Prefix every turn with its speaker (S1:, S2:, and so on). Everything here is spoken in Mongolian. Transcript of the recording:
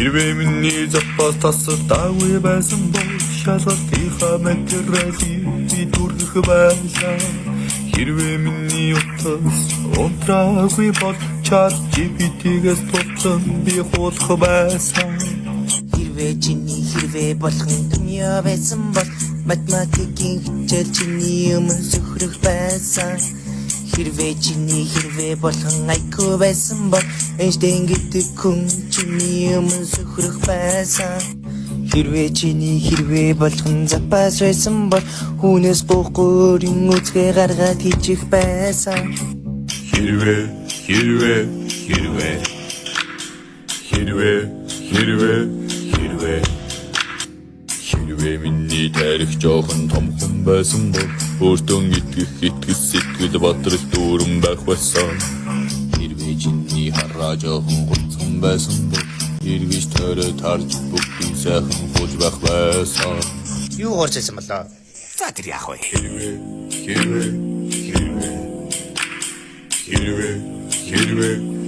S1: Хэрвээ миний запас тасдаггүй байсан бол шалгалтынхаа материалыг би дүргэх байлаа. Хэрвээ миний утас унтраагүй бол чат GPT-гээс тулсан би хуулах байсан.
S2: Хэрвээ чиний хэрвээ болгон дүмья байсан бол математикийн хичээл чиний өмнө зөвхөрөх байсан. Хэрвээ чиний хэрвээ болгон IQ байсан бол Эйнштейн гэдэг хүн чиний өмнө зөвхөрөх байсан. Хэрвээ чиний хэрвээ болгон запас байсан бол хүнээс гоохгүй үзгээ гаргаад хийчих байсан.
S1: Хэрвээ миний тарих жоохон том хүн байсан бол өөртөө итгэх сэтгэл бодрол дүүрэн байх байсан. Хэрвээ чиний хараа жоохон гүцэн байсан бол эргэж төрөд харж бүгдийг сайхан хууж байх байсан.
S2: Юу горч байсан болоо? За тэр яах вэ?
S1: Хэрвээ